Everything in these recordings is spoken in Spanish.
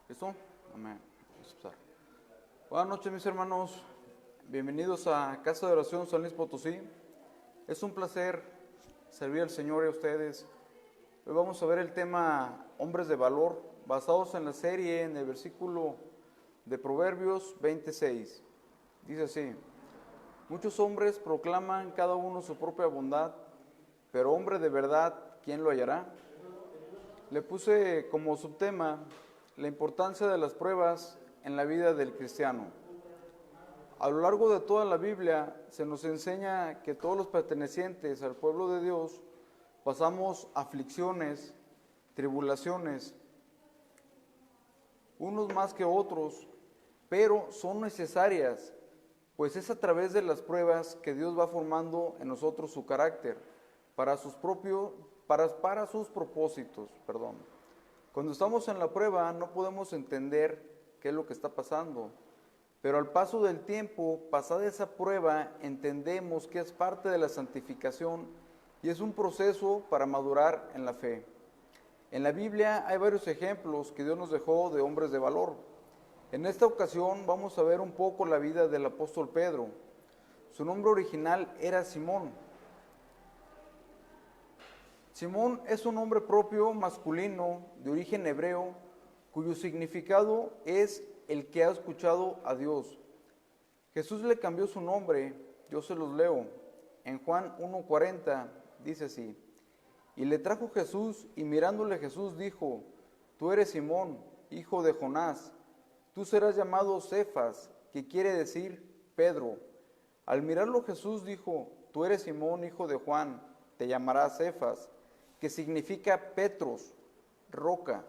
¿Listo? Amén. Vamos a empezar. Buenas noches, mis hermanos. Bienvenidos a Casa de Oración San Luis Potosí. Es un placer servir al Señor y a ustedes. Hoy vamos a ver el tema Hombres de Valor, basados en la serie, en el versículo de Proverbios 26. Dice así: muchos hombres proclaman cada uno su propia bondad, pero hombre de verdad, ¿quién lo hallará? Le puse como subtema la importancia de las pruebas en la vida del cristiano. A lo largo de toda la Biblia se nos enseña que todos los pertenecientes al pueblo de Dios pasamos aflicciones, tribulaciones, unos más que otros, pero son necesarias, pues es a través de las pruebas que Dios va formando en nosotros su carácter para sus propósitos. Cuando estamos en la prueba no podemos entender qué es lo que está pasando, pero al paso del tiempo, pasada esa prueba, entendemos que es parte de la santificación y es un proceso para madurar en la fe. En la Biblia hay varios ejemplos que Dios nos dejó de hombres de valor. En esta ocasión vamos a ver un poco la vida del apóstol Pedro. Su nombre original era Simón. Simón es un nombre propio masculino de origen hebreo, cuyo significado es el que ha escuchado a Dios. Jesús le cambió su nombre, yo se los leo. En Juan 1:40 dice así: y le trajo Jesús, y mirándole Jesús dijo: tú eres Simón, hijo de Jonás, tú serás llamado Cefas, que quiere decir Pedro. Al mirarlo Jesús dijo: tú eres Simón, hijo de Juan, te llamarás Cefas, que significa Petros, roca.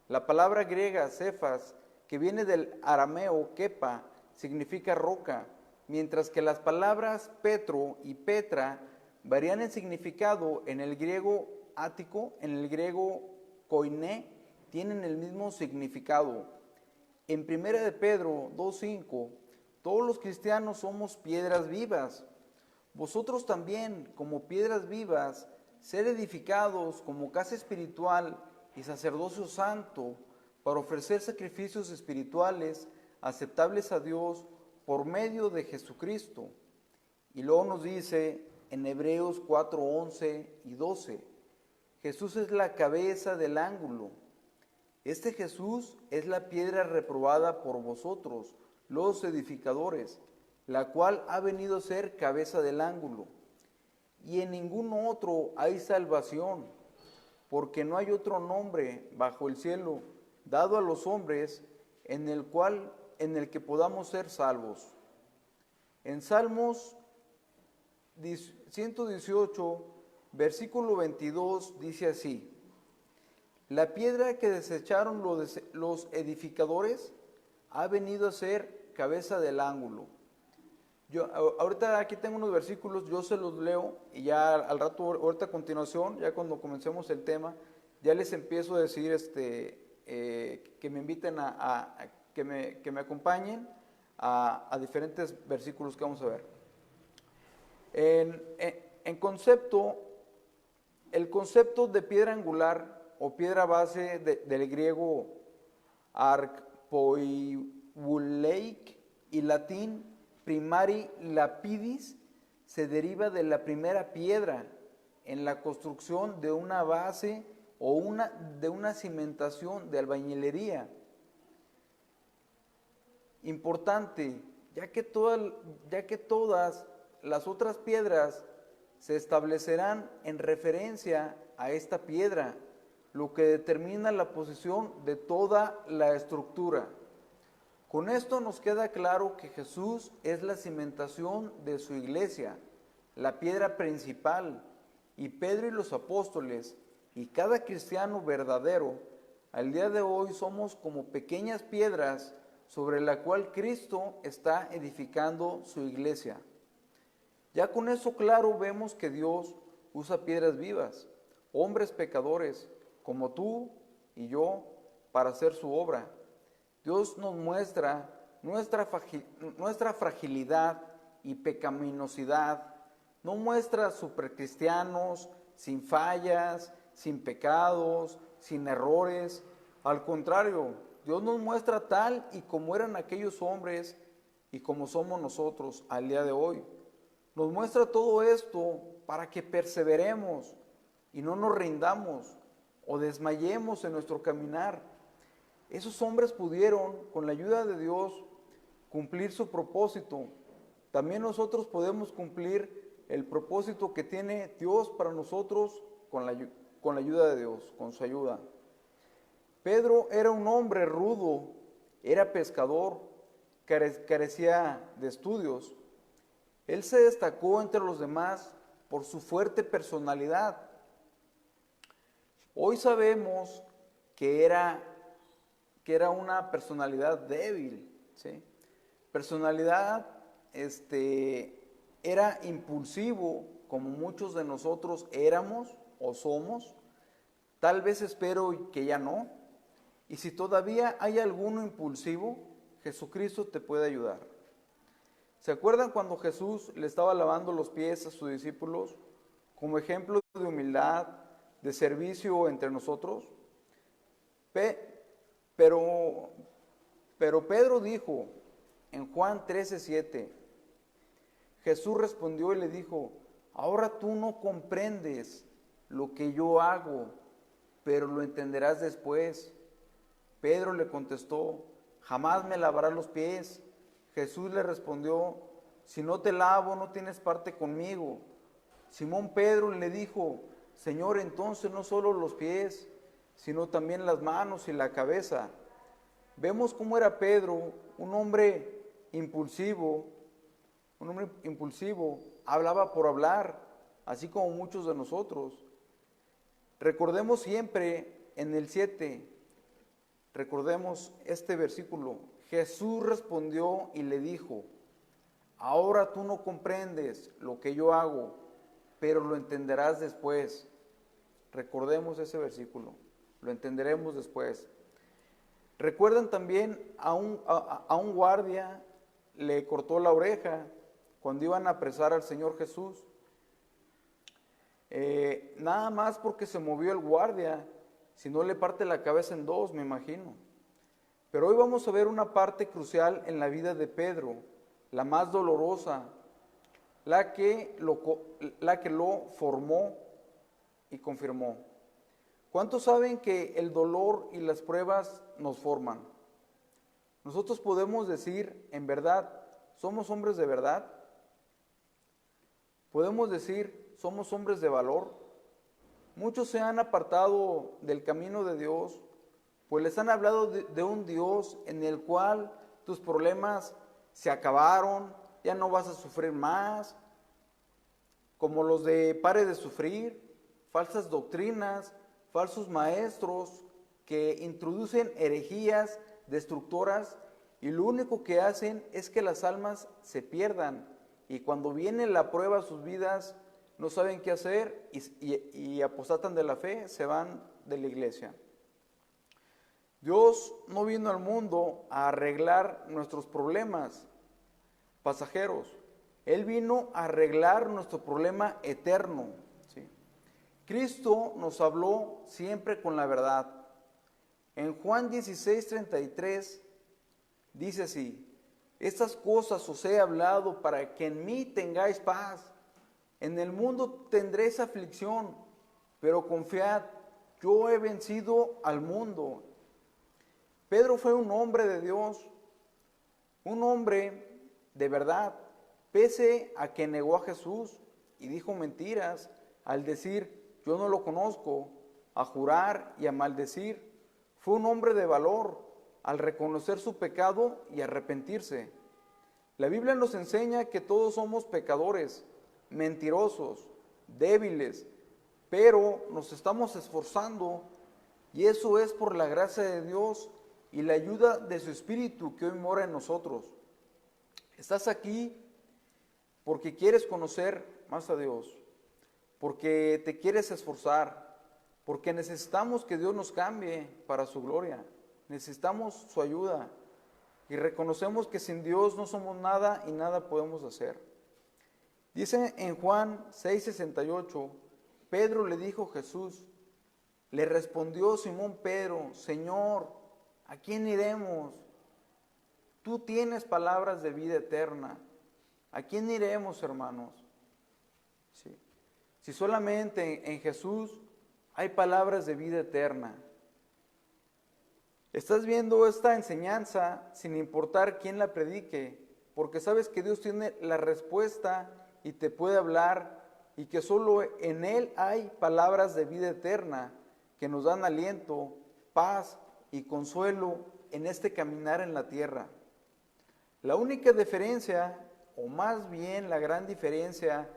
La palabra griega Cefas, que viene del arameo kepa, significa roca, mientras que las palabras Petro y Petra varían en significado. En el griego ático, en el griego koiné, tienen el mismo significado. En 1 de Pedro 2:5, todos los cristianos somos piedras vivas. Vosotros también, como piedras vivas, ser edificados como casa espiritual y sacerdocio santo, para ofrecer sacrificios espirituales aceptables a Dios por medio de Jesucristo. Y luego nos dice en Hebreos 4:11 y 12, Jesús es la cabeza del ángulo. Este Jesús es la piedra reprobada por vosotros, los edificadores, la cual ha venido a ser cabeza del ángulo. Y en ningún otro hay salvación, porque no hay otro nombre bajo el cielo dado a los hombres en el que podamos ser salvos. En Salmos 118, versículo 22 dice así: la piedra que desecharon los edificadores ha venido a ser cabeza del ángulo. Yo ahorita aquí tengo unos versículos, yo se los leo y ya al rato, ahorita a continuación, ya cuando comencemos el tema, ya les empiezo a decir que me inviten que me acompañen a diferentes versículos que vamos a ver. En concepto, el concepto de piedra angular o piedra base del griego arpoibuleic y latín primari lapidis se deriva de la primera piedra en la construcción de una base o de una cimentación de albañilería. Importante, ya que todas las otras piedras se establecerán en referencia a esta piedra, lo que determina la posición de toda la estructura. Con esto nos queda claro que Jesús es la cimentación de su iglesia, la piedra principal, y Pedro y los apóstoles y cada cristiano verdadero al día de hoy somos como pequeñas piedras sobre la cual Cristo está edificando su iglesia. Ya con eso claro vemos que Dios usa piedras vivas, hombres pecadores como tú y yo, para hacer su obra. Dios nos muestra nuestra fragilidad y pecaminosidad. No muestra supercristianos sin fallas, sin pecados, sin errores. Al contrario, Dios nos muestra tal y como eran aquellos hombres y como somos nosotros al día de hoy. Nos muestra todo esto para que perseveremos y no nos rindamos o desmayemos en nuestro caminar. Esos hombres pudieron, con la ayuda de Dios, cumplir su propósito. También nosotros podemos cumplir el propósito que tiene Dios para nosotros con la ayuda de Dios, con su ayuda. Pedro era un hombre rudo, era pescador, carecía de estudios. Él se destacó entre los demás por su fuerte personalidad. Hoy sabemos que era una personalidad débil, ¿sí? Personalidad, era impulsivo, como muchos de nosotros éramos o somos. Tal vez espero que ya no. Y si todavía hay alguno impulsivo, Jesucristo te puede ayudar. ¿Se acuerdan cuando Jesús le estaba lavando los pies a sus discípulos como ejemplo de humildad, de servicio entre nosotros? Pero Pedro dijo en Juan 13:7, Jesús respondió y le dijo, ahora tú no comprendes lo que yo hago, pero lo entenderás después. Pedro le contestó, jamás me lavarás los pies. Jesús le respondió, si no te lavo, no tienes parte conmigo. Simón Pedro le dijo, Señor, entonces no solo los pies, sino también las manos y la cabeza. Vemos cómo era Pedro, un hombre impulsivo, hablaba por hablar, así como muchos de nosotros. Recordemos siempre en el 7, recordemos este versículo. Jesús respondió y le dijo, ahora tú no comprendes lo que yo hago, pero lo entenderás después. Recordemos ese versículo, lo entenderemos después. Recuerdan también a un guardia le cortó la oreja cuando iban a apresar al Señor Jesús. Nada más porque se movió el guardia, si no le parte la cabeza en dos, me imagino. Pero hoy vamos a ver una parte crucial en la vida de Pedro, la más dolorosa, la que lo formó y confirmó. ¿Cuántos saben que el dolor y las pruebas nos forman? Nosotros podemos decir, en verdad, ¿somos hombres de verdad? Podemos decir, ¿somos hombres de valor? Muchos se han apartado del camino de Dios, pues les han hablado de un Dios en el cual tus problemas se acabaron, ya no vas a sufrir más, como los de pare de sufrir, falsas doctrinas, falsos maestros que introducen herejías destructoras y lo único que hacen es que las almas se pierdan y cuando viene la prueba a sus vidas no saben qué hacer y apostatan de la fe, se van de la iglesia. Dios no vino al mundo a arreglar nuestros problemas pasajeros. Él vino a arreglar nuestro problema eterno, ¿sí? Cristo nos habló siempre con la verdad. En Juan 16:33 dice así, estas cosas os he hablado para que en mí tengáis paz. En el mundo tendréis aflicción, pero confiad, yo he vencido al mundo. Pedro fue un hombre de Dios, un hombre de verdad, pese a que negó a Jesús y dijo mentiras al decir, yo no lo conozco, a jurar y a maldecir. Fue un hombre de valor al reconocer su pecado y arrepentirse. La Biblia nos enseña que todos somos pecadores, mentirosos, débiles, pero nos estamos esforzando y eso es por la gracia de Dios y la ayuda de su Espíritu que hoy mora en nosotros. Estás aquí porque quieres conocer más a Dios, porque te quieres esforzar, porque necesitamos que Dios nos cambie para su gloria, necesitamos su ayuda y reconocemos que sin Dios no somos nada y nada podemos hacer. Dice en Juan 6:68, Pedro le dijo a Jesús, le respondió Simón Pedro, Señor, ¿A quién iremos? Tú tienes palabras de vida eterna. ¿A quién iremos, hermanos? Sí. Si solamente en Jesús hay palabras de vida eterna. Estás viendo esta enseñanza sin importar quién la predique, porque sabes que Dios tiene la respuesta y te puede hablar, y que solo en Él hay palabras de vida eterna que nos dan aliento, paz y consuelo en este caminar en la tierra. La única diferencia, o más bien la gran diferencia,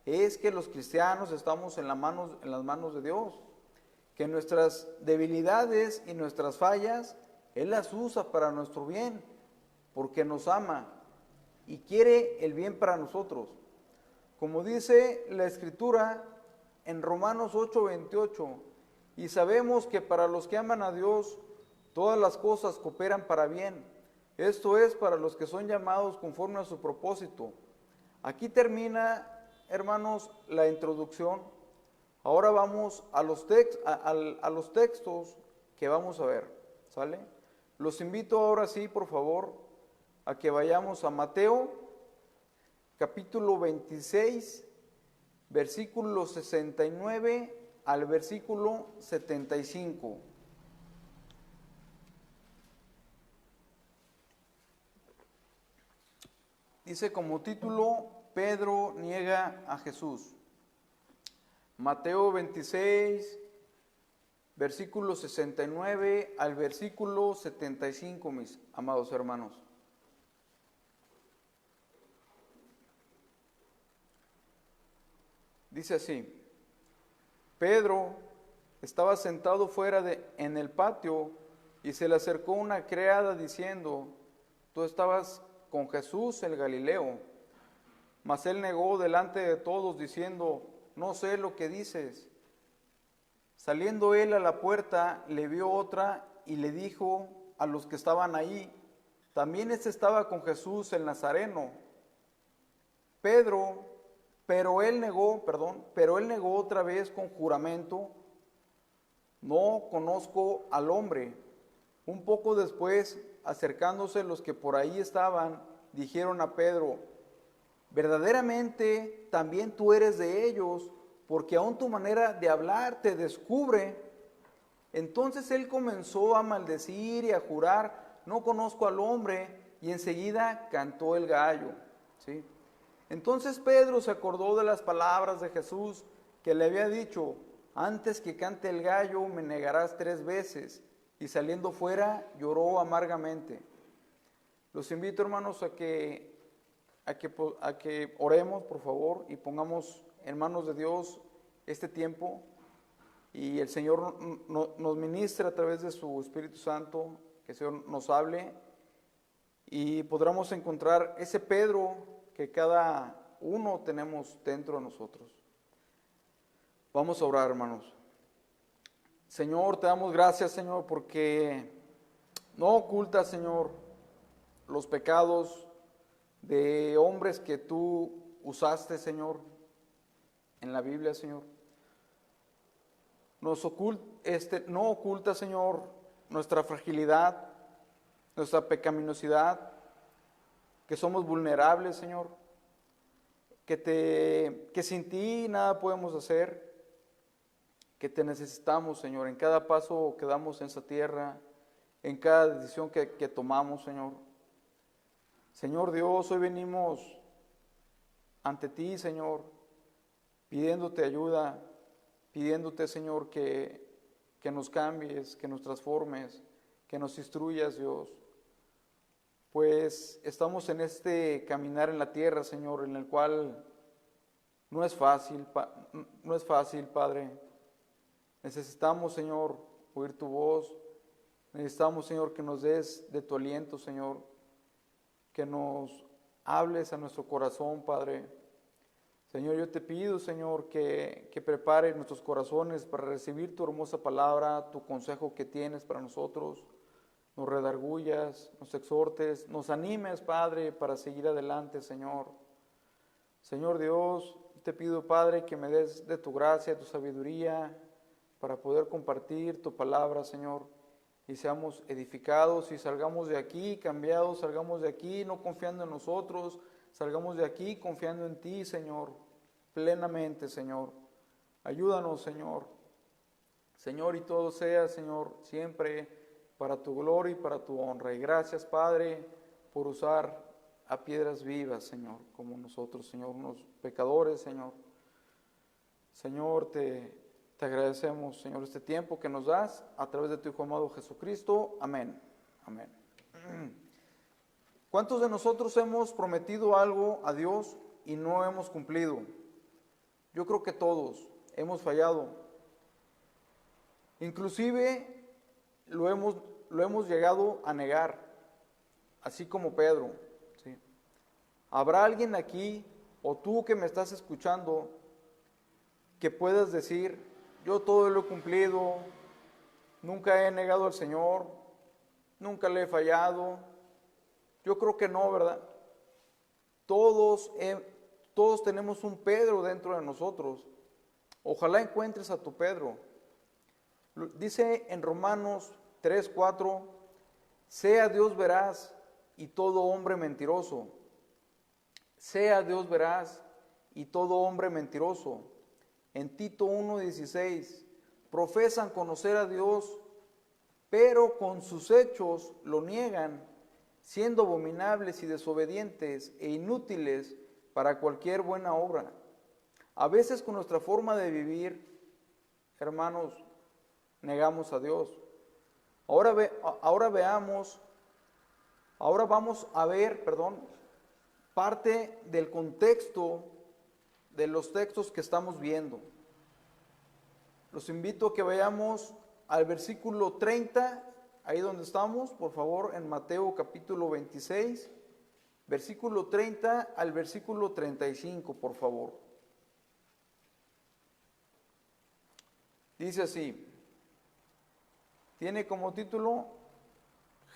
es que los cristianos estamos en las manos de Dios, que nuestras debilidades y nuestras fallas, Él las usa para nuestro bien, porque nos ama y quiere el bien para nosotros. Como dice la Escritura en Romanos 8:28, y sabemos que para los que aman a Dios, todas las cosas cooperan para bien. Esto es para los que son llamados conforme a su propósito. Aquí termina, hermanos, la introducción. Ahora vamos a los textos que vamos a ver, ¿sale? Los invito ahora sí, por favor, a que vayamos a Mateo, capítulo 26, versículo 69 al versículo 75. Dice como título, Pedro niega a Jesús. Mateo 26, versículo 69 al versículo 75, mis amados hermanos. Dice así: Pedro estaba sentado en el patio y se le acercó una criada diciendo: tú estabas con Jesús el Galileo. Mas él negó delante de todos diciendo: no sé lo que dices. Saliendo él a la puerta, le vio otra y le dijo a los que estaban ahí: también estaba con Jesús el Nazareno. Pero él negó otra vez con juramento: no conozco al hombre. Un poco después, acercándose los que por ahí estaban, dijeron a Pedro: verdaderamente también tú eres de ellos, porque aún tu manera de hablar te descubre. Entonces él comenzó a maldecir y a jurar: no conozco al hombre, y enseguida cantó el gallo. ¿Sí? Entonces Pedro se acordó de las palabras de Jesús que le había dicho: antes que cante el gallo me negarás 3 veces. Y saliendo fuera lloró amargamente. Los invito, hermanos, a que oremos, por favor, y pongamos en manos de Dios este tiempo, y el Señor nos ministre a través de su Espíritu Santo, que el Señor nos hable y podamos encontrar ese Pedro que cada uno tenemos dentro de nosotros. Vamos a orar, hermanos. Señor, te damos gracias, Señor, porque no ocultas, Señor, los pecados de hombres que tú usaste, Señor, en la Biblia, Señor. No oculta, Señor, nuestra fragilidad, nuestra pecaminosidad, que somos vulnerables, Señor, que sin ti nada podemos hacer, que te necesitamos, Señor, en cada paso que damos en esta tierra, en cada decisión que tomamos, Señor. Señor Dios, hoy venimos ante ti, Señor, pidiéndote ayuda, pidiéndote, Señor, que nos cambies, que nos transformes, que nos instruyas, Dios. Pues estamos en este caminar en la tierra, Señor, en el cual no es fácil, Padre. Necesitamos, Señor, oír tu voz. Necesitamos, Señor, que nos des de tu aliento, Señor. Que nos hables a nuestro corazón, Padre. Señor, yo te pido, Señor, que prepare nuestros corazones para recibir tu hermosa palabra, tu consejo que tienes para nosotros. Nos redargullas, nos exhortes, nos animes, Padre, para seguir adelante, Señor. Señor Dios, te pido, Padre, que me des de tu gracia, tu sabiduría, para poder compartir tu palabra, Señor, y seamos edificados y salgamos de aquí cambiados, salgamos de aquí no confiando en nosotros, salgamos de aquí confiando en ti, Señor, plenamente, Señor. Ayúdanos, Señor. Señor, y todo sea, Señor, siempre para tu gloria y para tu honra. Y gracias, Padre, por usar a piedras vivas, Señor, como nosotros, Señor, unos pecadores, Señor. Señor, te agradecemos, Señor, este tiempo que nos das a través de tu Hijo amado Jesucristo. Amén. Amén. ¿Cuántos de nosotros hemos prometido algo a Dios y no hemos cumplido? Yo creo que todos hemos fallado. Inclusive lo hemos llegado a negar, así como Pedro. ¿Sí? ¿Habrá alguien aquí, o tú que me estás escuchando, que puedas decir, yo todo lo he cumplido, nunca he negado al Señor, nunca le he fallado? Yo creo que no, ¿verdad? Todos tenemos un Pedro dentro de nosotros. Ojalá encuentres a tu Pedro. Dice en Romanos 3:4, sea Dios veraz y todo hombre mentiroso. Sea Dios veraz y todo hombre mentiroso. En Tito 1:16, profesan conocer a Dios, pero con sus hechos lo niegan, siendo abominables y desobedientes e inútiles para cualquier buena obra. A veces con nuestra forma de vivir, hermanos, negamos a Dios. Ahora vamos a ver, parte del contexto de los textos que estamos viendo. Los invito a que vayamos al versículo 30, ahí donde estamos, por favor, en Mateo capítulo 26, versículo 30 al versículo 35, por favor. Dice así, tiene como título,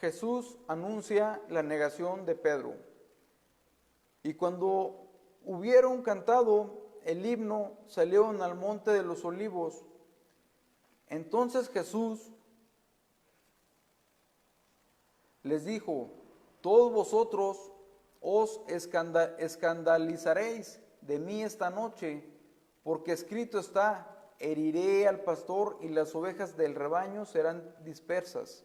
Jesús anuncia la negación de Pedro. Y cuando hubieron cantado el himno, salieron al monte de los olivos. Entonces Jesús les dijo, todos vosotros os escandalizaréis de mí esta noche, porque escrito está, heriré al pastor y las ovejas del rebaño serán dispersas.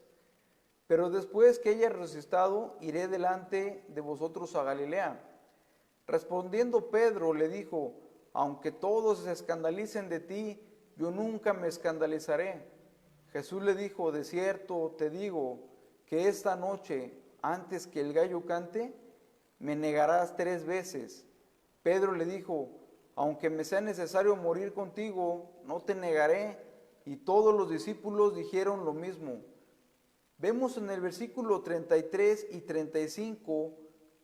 Pero después que haya resucitado, iré delante de vosotros a Galilea. Respondiendo Pedro le dijo, aunque todos se escandalicen de ti, yo nunca me escandalizaré. Jesús le dijo, de cierto te digo, que esta noche, antes que el gallo cante, me negarás 3 veces. Pedro le dijo, aunque me sea necesario morir contigo, no te negaré. Y todos los discípulos dijeron lo mismo. Vemos en el versículo 33 y 35,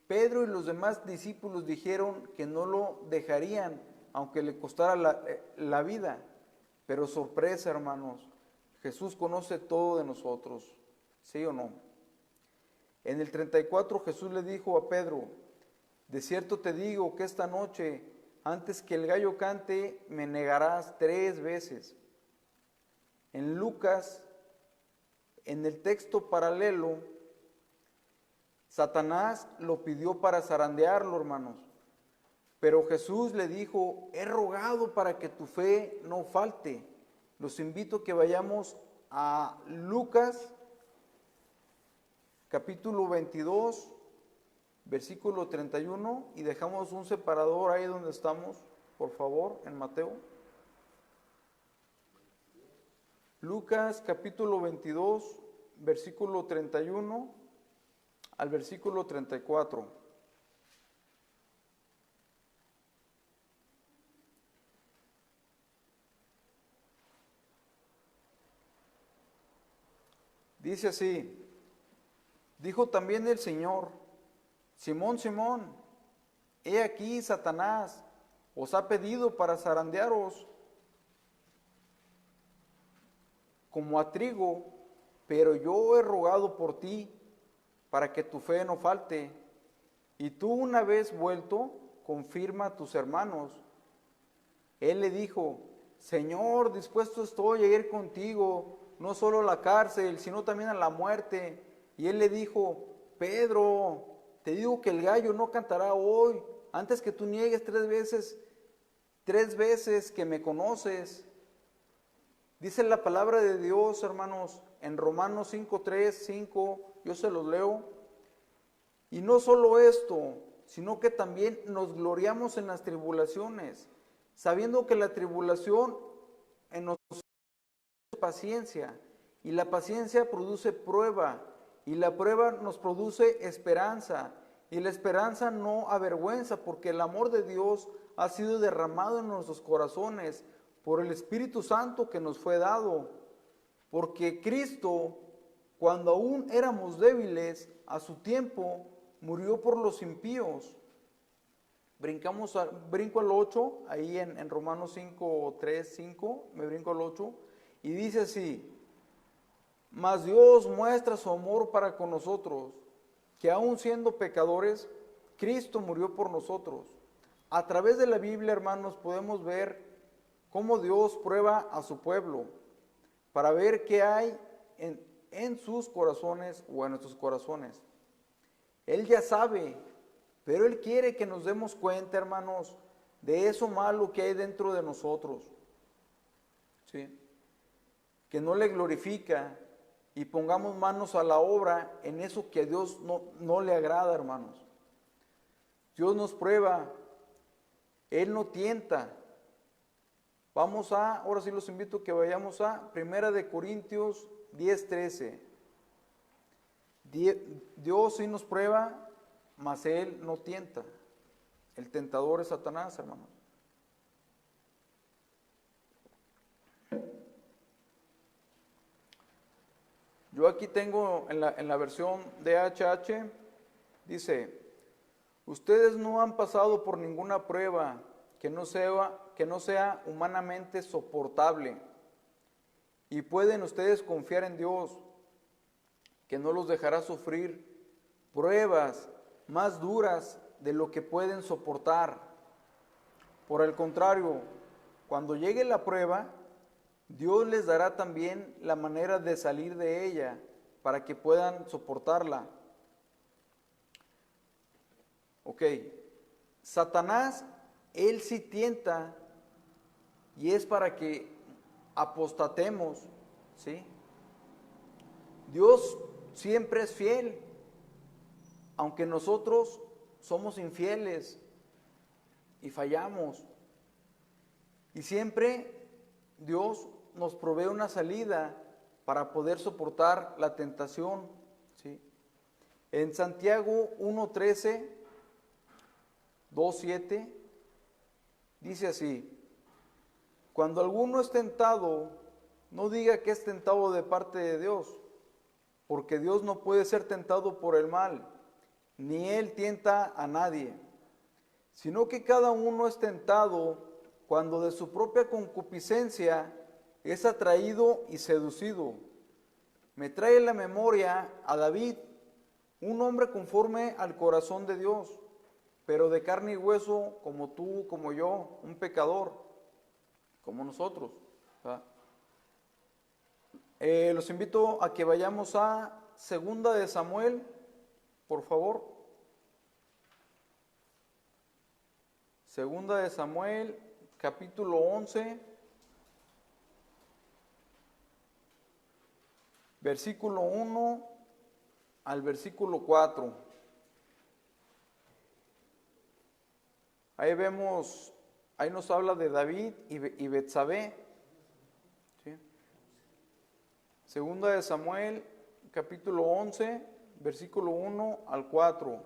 Pedro y los demás discípulos dijeron que no lo dejarían, aunque le costara la vida. Pero sorpresa, hermanos, Jesús conoce todo de nosotros, ¿sí o no? En el 34 Jesús le dijo a Pedro, de cierto te digo que esta noche, antes que el gallo cante, me negarás 3 veces. En Lucas, en el texto paralelo, Satanás lo pidió para zarandearlo, hermanos. Pero Jesús le dijo, he rogado para que tu fe no falte. Los invito a que vayamos a Lucas, capítulo 22, versículo 31, y dejamos un separador ahí donde estamos, por favor, en Mateo. Lucas, capítulo 22, versículo 31 al versículo 34. Dice así, dijo también el Señor, Simón, Simón, he aquí Satanás os ha pedido para zarandearos como a trigo, pero yo he rogado por ti para que tu fe no falte. Y tú una vez vuelto, confirma a tus hermanos. Él le dijo, Señor, dispuesto estoy a ir contigo, no solo a la cárcel, sino también a la muerte. Y él le dijo, Pedro, te digo que el gallo no cantará hoy, antes que tú niegues tres veces que me conoces. Dice la palabra de Dios, hermanos, en Romanos 5:3, 5, yo se los leo. Y no solo esto, sino que también nos gloriamos en las tribulaciones, sabiendo que la tribulación en nosotros es paciencia, y la paciencia produce prueba, y la prueba nos produce esperanza, y la esperanza no avergüenza, porque el amor de Dios ha sido derramado en nuestros corazones por el Espíritu Santo que nos fue dado. Porque Cristo, cuando aún éramos débiles, a su tiempo murió por los impíos. Brinco al 8, ahí en Romanos 5, 3, 5, me brinco al 8, y dice así, mas Dios muestra su amor para con nosotros, que aún siendo pecadores, Cristo murió por nosotros. A través de la Biblia, hermanos, podemos ver cómo Dios prueba a su pueblo, para ver qué hay en sus corazones o en nuestros corazones. Él ya sabe, pero Él quiere que nos demos cuenta, hermanos, de eso malo que hay dentro de nosotros. ¿Sí? Que no le glorifica y pongamos manos a la obra en eso que a Dios no le agrada, hermanos. Dios nos prueba, Él no tienta. Ahora sí los invito a que vayamos a 1 Corintios 10:13. Dios sí nos prueba, mas Él no tienta. El tentador es Satanás, hermanos. Yo aquí tengo en la versión de HH, dice, ustedes no han pasado por ninguna prueba que no sea humanamente soportable, y pueden ustedes confiar en Dios, que no los dejará sufrir pruebas más duras de lo que pueden soportar. Por el contrario, cuando llegue la prueba, Dios les dará también la manera de salir de ella para que puedan soportarla. Ok, Satanás, él sí tienta y es para que apostatemos, ¿sí? Dios siempre es fiel, aunque nosotros somos infieles y fallamos. Y siempre Dios nos provee una salida para poder soportar la tentación, ¿sí? En Santiago 1:13, 2:7, dice así, cuando alguno es tentado, no diga que es tentado de parte de Dios, porque Dios no puede ser tentado por el mal, ni Él tienta a nadie, sino que cada uno es tentado cuando de su propia concupiscencia es atraído y seducido. Me trae la memoria a David, un hombre conforme al corazón de Dios, pero de carne y hueso como tú, como yo, un pecador, como nosotros. Los invito a que vayamos a 2 de Samuel, por favor. 2 de Samuel, capítulo 11, versículo 1 al versículo 4. Ahí nos habla de David y Betsabé. ¿Sí? 2 de Samuel, capítulo 11, versículo 1 al 4.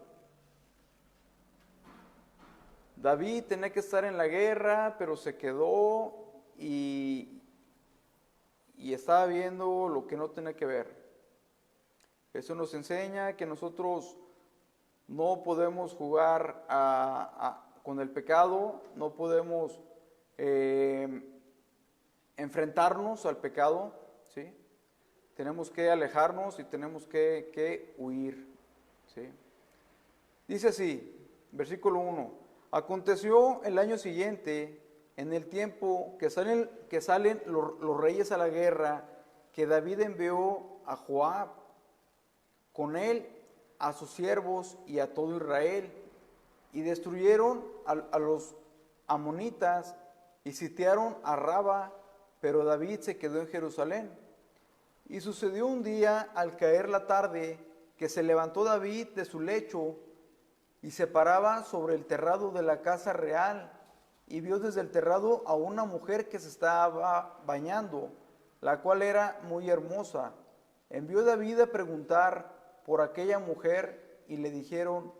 David tenía que estar en la guerra, pero se quedó y estaba viendo lo que no tenía que ver. Eso nos enseña que nosotros no podemos jugar con el pecado, no podemos enfrentarnos al pecado, ¿sí? Tenemos que alejarnos y tenemos que huir, ¿sí? Dice así, versículo 1, aconteció el año siguiente, en el tiempo que salen los reyes a la guerra, que David envió a Joab, con él a sus siervos y a todo Israel, y destruyeron a los amonitas y sitiaron a Raba, pero David se quedó en Jerusalén. Y sucedió un día, al caer la tarde, que se levantó David de su lecho y se paraba sobre el terrado de la casa real, y vio desde el terrado a una mujer que se estaba bañando, la cual era muy hermosa. Envió David a preguntar por aquella mujer, y le dijeron: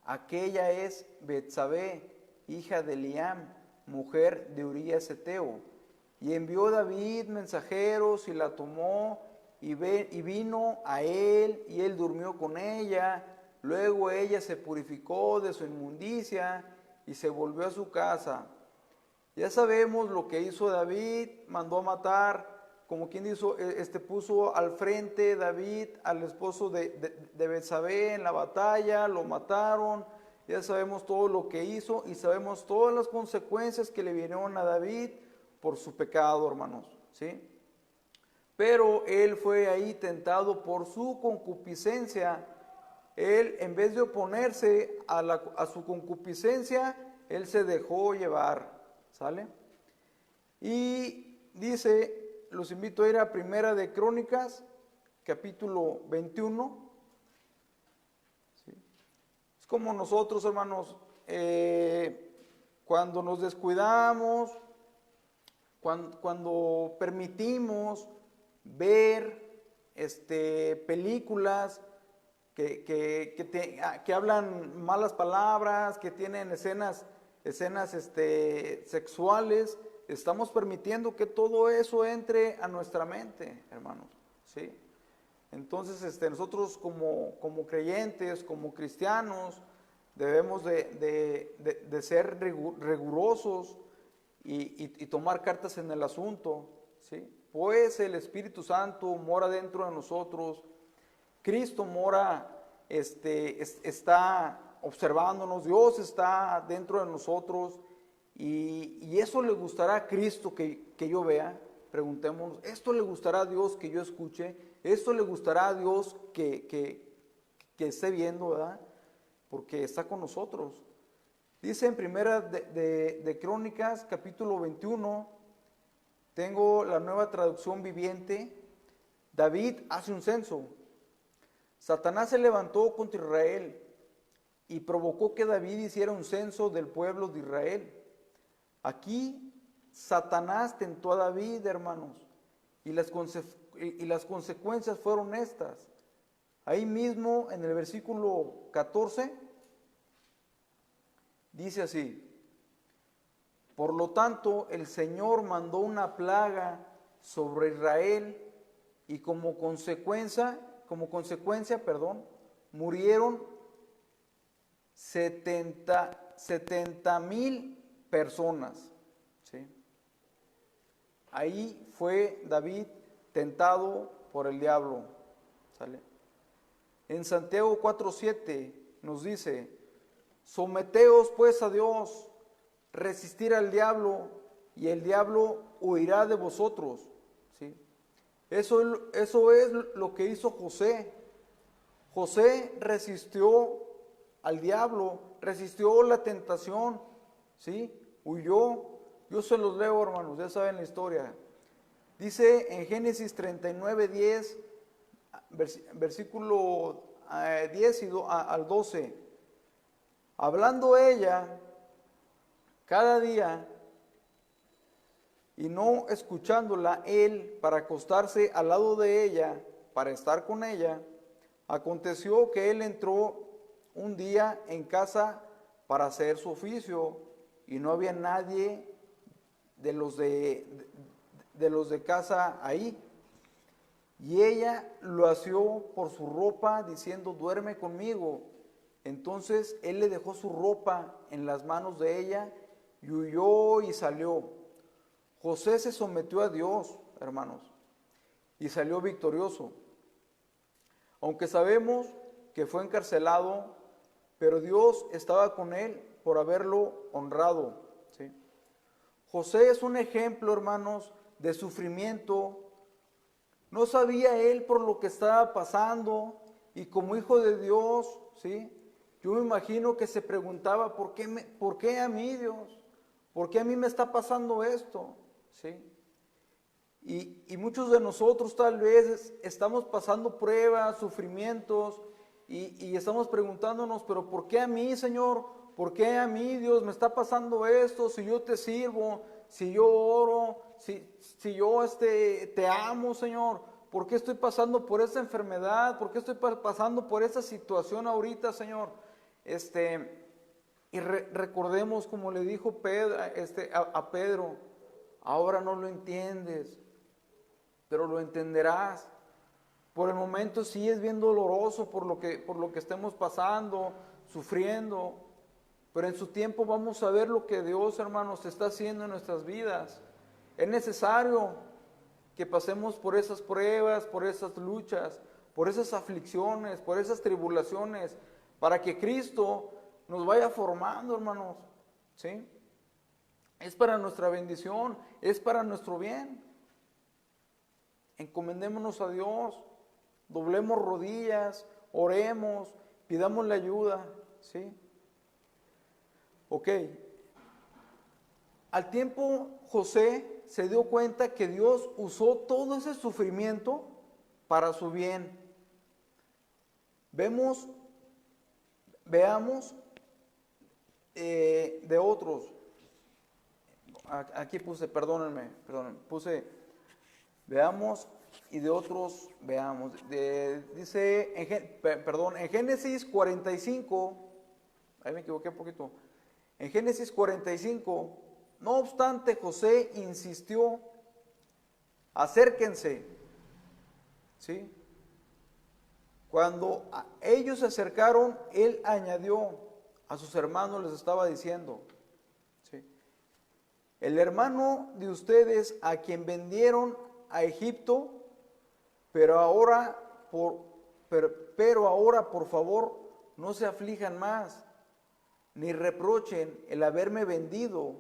aquella es Betsabé, hija de Eliam, mujer de Urías Heteo. Y envió David mensajeros, y la tomó, y vino a él, y él durmió con ella. Luego ella se purificó de su inmundicia y se volvió a su casa. Ya sabemos lo que hizo David: mandó a matar, como quien hizo, puso al frente David al esposo de Betsabé en la batalla, lo mataron. Ya sabemos todo lo que hizo y sabemos todas las consecuencias que le vinieron a David por su pecado, hermanos, ¿sí? Pero él fue ahí tentado por su concupiscencia. Él, en vez de oponerse a su concupiscencia, él se dejó llevar, ¿sale? Y dice, los invito a ir a Primera de Crónicas, capítulo 21. ¿Sí? Es como nosotros, hermanos, cuando nos descuidamos, cuando permitimos ver películas que hablan malas palabras, que tienen escenas sexuales, estamos permitiendo que todo eso entre a nuestra mente, hermanos, ¿sí? Entonces, nosotros como creyentes, como cristianos, debemos de ser rigurosos y tomar cartas en el asunto, ¿sí? Pues el Espíritu Santo mora dentro de nosotros. Cristo mora, está observándonos, Dios está dentro de nosotros, y eso le gustará a Cristo que yo vea. Preguntémonos, ¿esto le gustará a Dios que yo escuche? ¿Esto le gustará a Dios que esté viendo, verdad? Porque está con nosotros. Dice en Primera de Crónicas, capítulo 21, tengo la Nueva Traducción Viviente: David hace un censo. Satanás se levantó contra Israel y provocó que David hiciera un censo del pueblo de Israel. Aquí Satanás tentó a David, hermanos, y las consecuencias fueron estas. Ahí mismo en el versículo 14 dice así: por lo tanto, el Señor mandó una plaga sobre Israel, y como consecuencia, murieron 70,000 personas, ¿sí? Ahí fue David tentado por el diablo, ¿sale? En Santiago 4:7 nos dice: someteos pues a Dios, resistir al diablo, y el diablo huirá de vosotros, ¿sí? Eso es lo que hizo José. José resistió al diablo, resistió la tentación, ¿sí? Huyó. Yo se los leo, hermanos, ya saben la historia. Dice en Génesis 39:10, versículo 10 al 12, hablando ella cada día y no escuchándola él para acostarse al lado de ella, para estar con ella, aconteció que él entró un día en casa para hacer su oficio, y no había nadie de los de casa ahí. Y ella lo asió por su ropa, diciendo: duerme conmigo. Entonces él le dejó su ropa en las manos de ella, y huyó y salió. José se sometió a Dios, hermanos, y salió victorioso. Aunque sabemos que fue encarcelado, pero Dios estaba con él por haberlo honrado, ¿sí? José es un ejemplo, hermanos, de sufrimiento, No sabía él por lo que estaba pasando, y como hijo de Dios, ¿sí? Yo me imagino que se preguntaba, ¿por qué a mí, Dios? ¿Por qué a mí me está pasando esto? ¿Sí? Y muchos de nosotros tal vez estamos pasando pruebas, sufrimientos, y estamos preguntándonos, pero ¿por qué a mí, Señor? ¿Por qué a mí, Dios, me está pasando esto? Si yo te sirvo, si yo oro, si yo te amo, Señor, ¿por qué estoy pasando por esta enfermedad? ¿Por qué estoy pasando por esta situación ahorita, Señor? Recordemos como le dijo Pedro, a Pedro, ahora no lo entiendes, pero lo entenderás. Por el momento sí es bien doloroso por lo que estemos pasando, sufriendo, pero en su tiempo vamos a ver lo que Dios, hermanos, está haciendo en nuestras vidas. Es necesario que pasemos por esas pruebas, por esas luchas, por esas aflicciones, por esas tribulaciones, para que Cristo nos vaya formando, hermanos, ¿sí? Es para nuestra bendición, es para nuestro bien. Encomendémonos a Dios, doblemos rodillas, oremos, pidamos la ayuda, ¿sí? Ok. Al tiempo José se dio cuenta que Dios usó todo ese sufrimiento para su bien. Veamos de otros. Aquí perdónenme, veamos y de otros veamos. Dice, en Génesis 45, ahí me equivoqué un poquito. En Génesis 45, no obstante, José insistió, acérquense, ¿sí? Cuando ellos se acercaron, él añadió a sus hermanos, les estaba diciendo, ¿sí? El hermano de ustedes a quien vendieron a Egipto, pero ahora por favor no se aflijan más, ni reprochen el haberme vendido,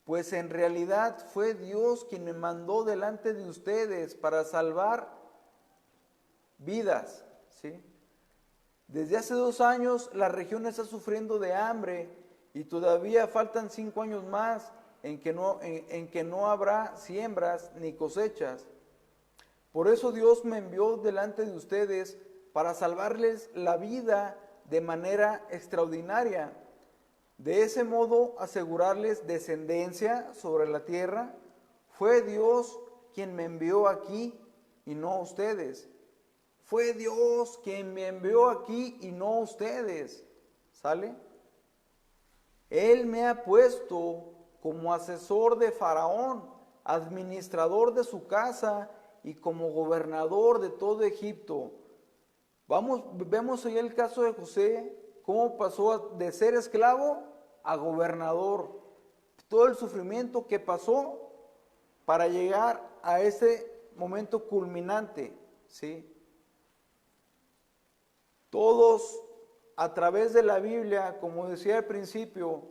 pues en realidad fue Dios quien me mandó delante de ustedes para salvar vidas, ¿sí? Desde hace 2 años la región está sufriendo de hambre y todavía faltan 5 años más en que no habrá siembras ni cosechas. Por eso Dios me envió delante de ustedes para salvarles la vida de manera extraordinaria. De ese modo asegurarles descendencia sobre la tierra. Fue Dios quien me envió aquí y no ustedes. Fue Dios quien me envió aquí y no ustedes. ¿Sale? Él me ha puesto como asesor de Faraón, administrador de su casa y como gobernador de todo Egipto. Vemos ahí el caso de José, cómo pasó de ser esclavo a gobernador. Todo el sufrimiento que pasó para llegar a ese momento culminante, ¿sí? Todos a través de la Biblia, como decía al principio,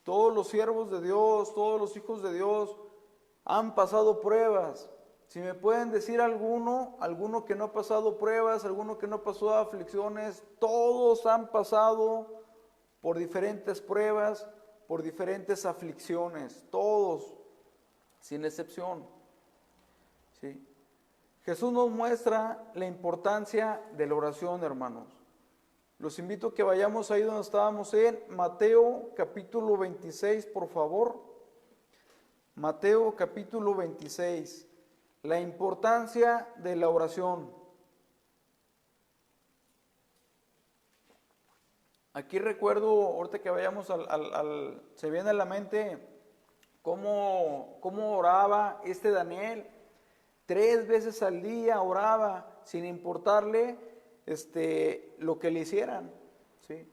todos los siervos de Dios, todos los hijos de Dios han pasado pruebas. Si me pueden decir alguno que no ha pasado pruebas, alguno que no ha pasado aflicciones, todos han pasado por diferentes pruebas, por diferentes aflicciones, todos, sin excepción. ¿Sí? Jesús nos muestra la importancia de la oración, hermanos. Los invito a que vayamos ahí donde estábamos en Mateo capítulo 26, por favor. Mateo capítulo 26. La importancia de la oración. Aquí recuerdo, ahorita que vayamos se viene a la mente cómo oraba Daniel. 3 veces al día oraba, sin importarle lo que le hicieran, ¿sí?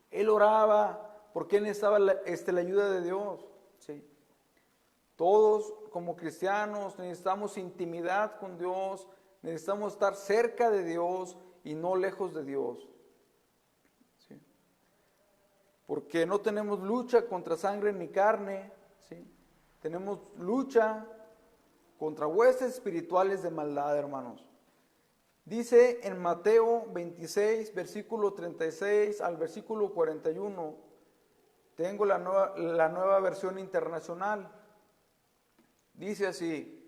Él oraba porque él necesitaba la ayuda de Dios, ¿sí? Todos como cristianos necesitamos intimidad con Dios, necesitamos estar cerca de Dios y no lejos de Dios, ¿sí? Porque no tenemos lucha contra sangre ni carne, ¿sí? Tenemos lucha contra huestes espirituales de maldad, hermanos. Dice en Mateo 26, versículo 36 al versículo 41, tengo la nueva versión internacional. Dice así: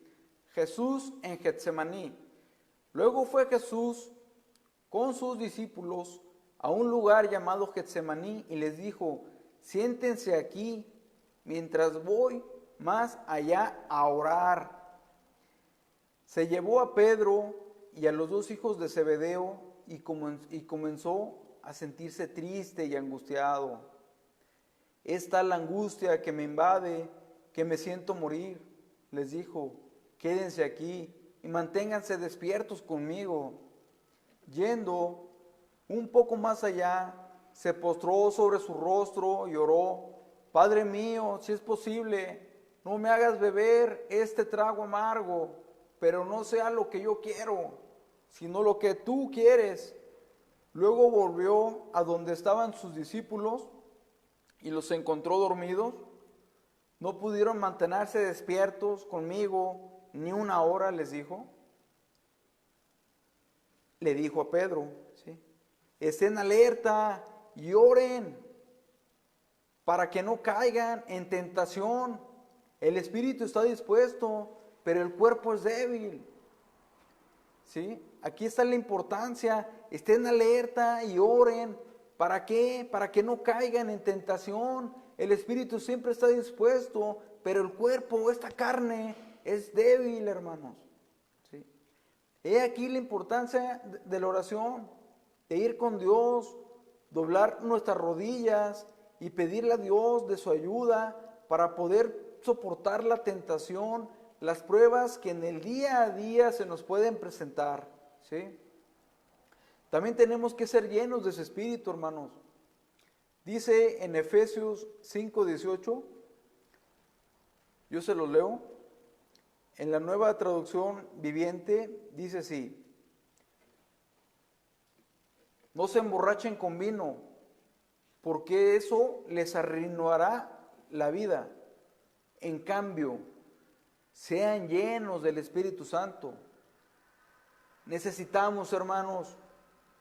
Jesús en Getsemaní. Luego fue Jesús con sus discípulos a un lugar llamado Getsemaní y les dijo: siéntense aquí mientras voy más allá a orar. Se llevó a Pedro y a los dos hijos de Zebedeo y comenzó a sentirse triste y angustiado. Es tal la angustia que me invade que me siento morir. Les dijo: quédense aquí y manténganse despiertos conmigo. Yendo un poco más allá, se postró sobre su rostro y oró: Padre mío, si es posible, no me hagas beber este trago amargo, pero no sea lo que yo quiero, sino lo que tú quieres. Luego volvió a donde estaban sus discípulos y los encontró dormidos. No pudieron mantenerse despiertos conmigo ni una hora, les dijo. Le dijo a Pedro, ¿sí? Estén alerta y oren para que no caigan en tentación. El espíritu está dispuesto, pero el cuerpo es débil. ¿Sí? Aquí está la importancia. Estén alerta y oren. ¿Para qué? Para que no caigan en tentación. El espíritu siempre está dispuesto, pero el cuerpo, esta carne, es débil, hermanos. ¿Sí? He aquí la importancia de la oración, de ir con Dios, doblar nuestras rodillas y pedirle a Dios de su ayuda para poder soportar la tentación, las pruebas que en el día a día se nos pueden presentar, ¿sí? También tenemos que ser llenos de ese espíritu, hermanos. Dice en Efesios 5:18, yo se los leo, en la Nueva Traducción Viviente, dice así: no se emborrachen con vino, porque eso les arruinará la vida. En cambio, sean llenos del Espíritu Santo. Necesitamos, hermanos,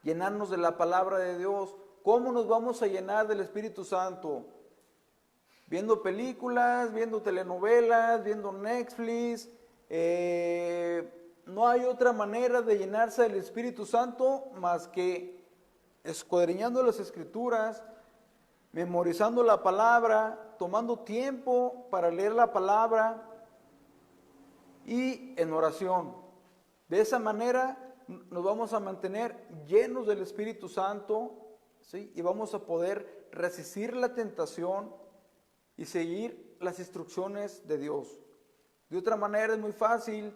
llenarnos de la palabra de Dios. ¿Cómo nos vamos a llenar del Espíritu Santo? Viendo películas, viendo telenovelas, viendo Netflix. No hay otra manera de llenarse del Espíritu Santo más que escudriñando las Escrituras, memorizando la palabra, tomando tiempo para leer la palabra y en oración. De esa manera nos vamos a mantener llenos del Espíritu Santo, ¿sí? Y vamos a poder resistir la tentación y seguir las instrucciones de Dios. De otra manera es muy fácil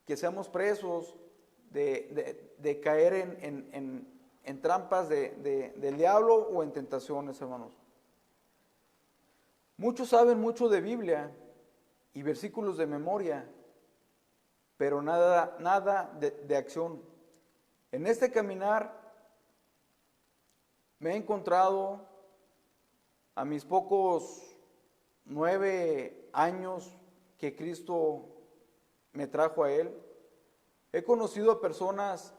que seamos presos de caer en trampas del diablo o en tentaciones, hermanos. Muchos saben mucho de Biblia y versículos de memoria, pero nada de acción. En este caminar me he encontrado a mis pocos 9 años que Cristo me trajo a Él. He conocido a personas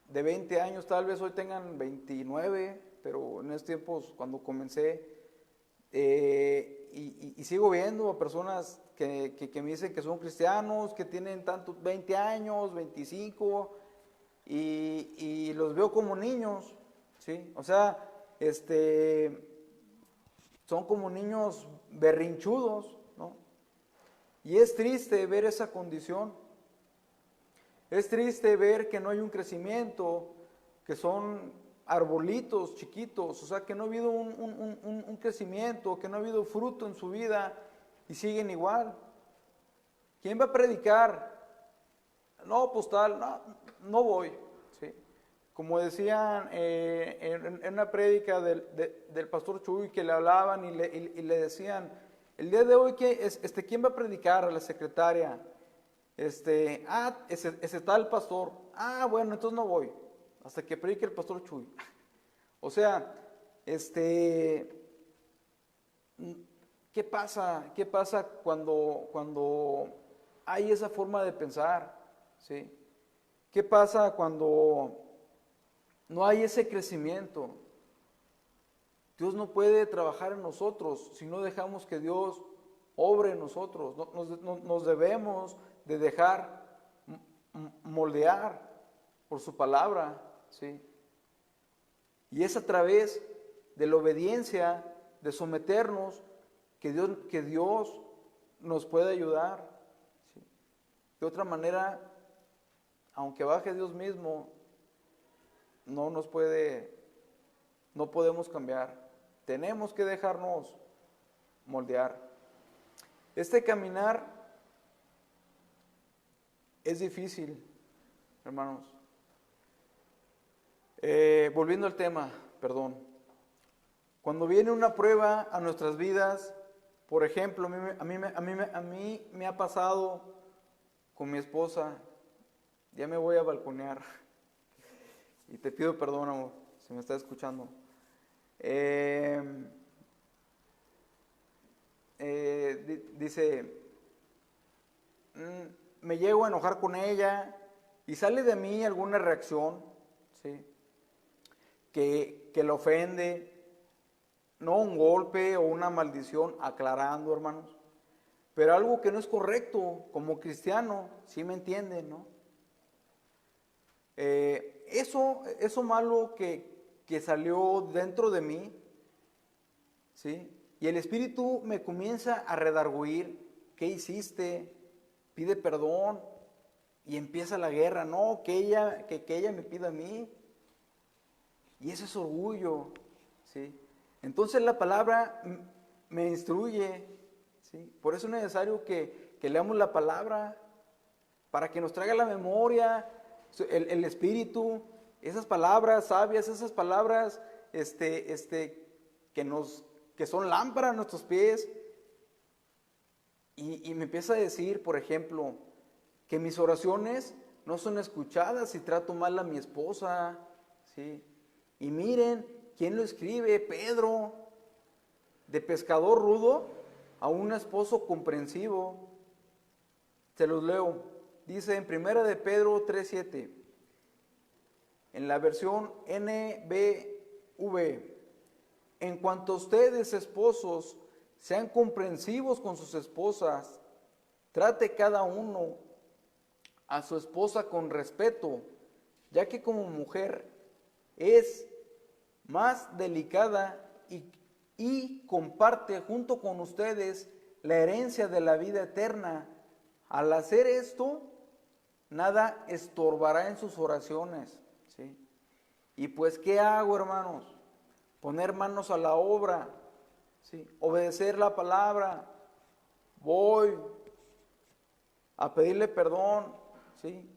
de 20 años, tal vez hoy tengan 29, pero en esos tiempos cuando comencé, y sigo viendo a personas que me dicen que son cristianos, que tienen tantos 20 años, 25, y los veo como niños, ¿sí? O sea, son como niños berrinchudos, ¿no? Y es triste ver esa condición. Es triste ver que no hay un crecimiento, que son arbolitos chiquitos, o sea, que no ha habido un crecimiento, que no ha habido fruto en su vida y siguen igual. ¿Quién va a predicar? No, pues tal, no voy, ¿sí? Como decían en una prédica del pastor Chuy, que le hablaban y le decían, el día de hoy, ¿quién va a predicar? A la secretaria. Ese tal pastor. Bueno, entonces no voy, hasta que predique el pastor Chuy. O sea, ¿qué pasa cuando hay esa forma de pensar, ¿sí? ¿Qué pasa cuando no hay ese crecimiento? Dios no puede trabajar en nosotros si no dejamos que Dios obre en nosotros. Nos debemos de dejar moldear por su palabra, ¿sí? Y es a través de la obediencia, de someternos, que Dios nos puede ayudar, ¿sí? De otra manera, aunque baje Dios mismo, no podemos cambiar. Tenemos que dejarnos moldear. Este caminar es difícil, hermanos. Volviendo al tema, perdón. Cuando viene una prueba a nuestras vidas, por ejemplo, a mí me ha pasado con mi esposa. Ya me voy a balconear. Y te pido perdón, amor, si me estás escuchando. Dice, me llego a enojar con ella y sale de mí alguna reacción, ¿sí? Que la ofende, no un golpe o una maldición, aclarando, hermanos, pero algo que no es correcto como cristiano, ¿sí me entienden, no? Eso malo que salió dentro de mí, ¿sí? Y el Espíritu me comienza a redarguir. ¿Qué hiciste? Pide perdón. Y empieza la guerra. No, que ella me pida a mí. Y ese es orgullo, ¿sí? Entonces la palabra me instruye, ¿sí? Por eso es necesario que leamos la palabra, para que nos traiga la memoria, el Espíritu, esas palabras sabias, esas palabras que son lámparas a nuestros pies. Y me empieza a decir, por ejemplo, que mis oraciones no son escuchadas si trato mal a mi esposa, ¿sí? Y miren, ¿quién lo escribe? Pedro, de pescador rudo a un esposo comprensivo. Se los leo. Dice en 1 de Pedro 3:7, en la versión NBV, en cuanto a ustedes, esposos, sean comprensivos con sus esposas, trate cada uno a su esposa con respeto, ya que como mujer es más delicada y comparte junto con ustedes la herencia de la vida eterna. Al hacer esto, nada estorbará en sus oraciones, ¿sí? Y pues, ¿qué hago, hermanos? Poner manos a la obra, ¿sí? Obedecer la palabra. Voy a pedirle perdón, ¿sí?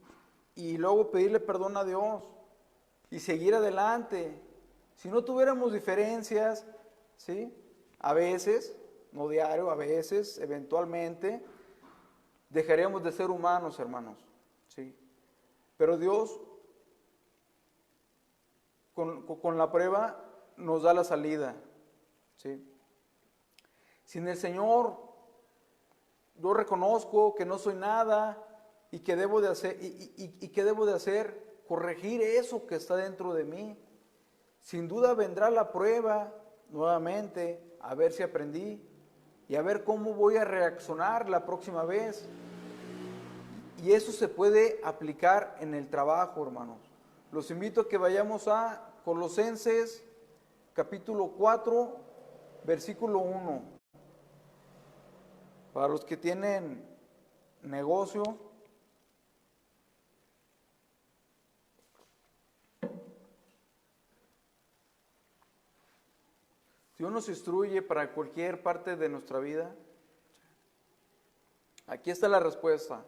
Y luego pedirle perdón a Dios y seguir adelante. Si no tuviéramos diferencias, ¿sí? A veces, no diario, a veces, eventualmente, dejaríamos de ser humanos, hermanos, ¿sí? Pero Dios, con la prueba, nos da la salida, ¿sí? Sin el Señor, yo reconozco que no soy nada y que debo de hacer, que debo de hacer, corregir eso que está dentro de mí. Sin duda vendrá la prueba nuevamente, a ver si aprendí y a ver cómo voy a reaccionar la próxima vez. Y eso se puede aplicar en el trabajo, hermanos. Los invito a que vayamos a Colosenses capítulo 4, versículo 1. Para los que tienen negocio, Dios nos instruye para cualquier parte de nuestra vida. Aquí está la respuesta.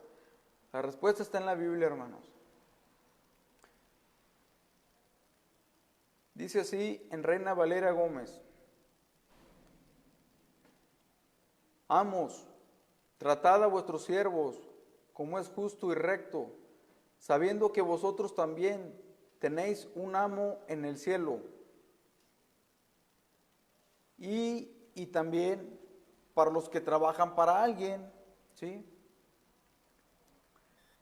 La respuesta está en la Biblia, hermanos. Dice así en Reina Valera Gómez: Amos, tratad a vuestros siervos como es justo y recto, sabiendo que vosotros también tenéis un amo en el cielo. Y también para los que trabajan para alguien, ¿sí?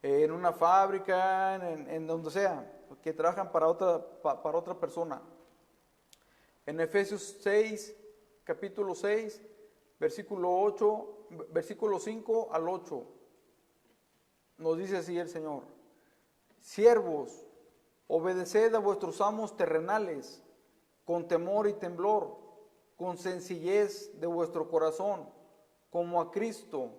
en una fábrica, en donde sea, que trabajan para otra persona. En Efesios 6, capítulo 6, versículo 5 al 8, nos dice así el Señor: siervos, obedeced a vuestros amos terrenales, con temor y temblor, con sencillez de vuestro corazón, como a Cristo,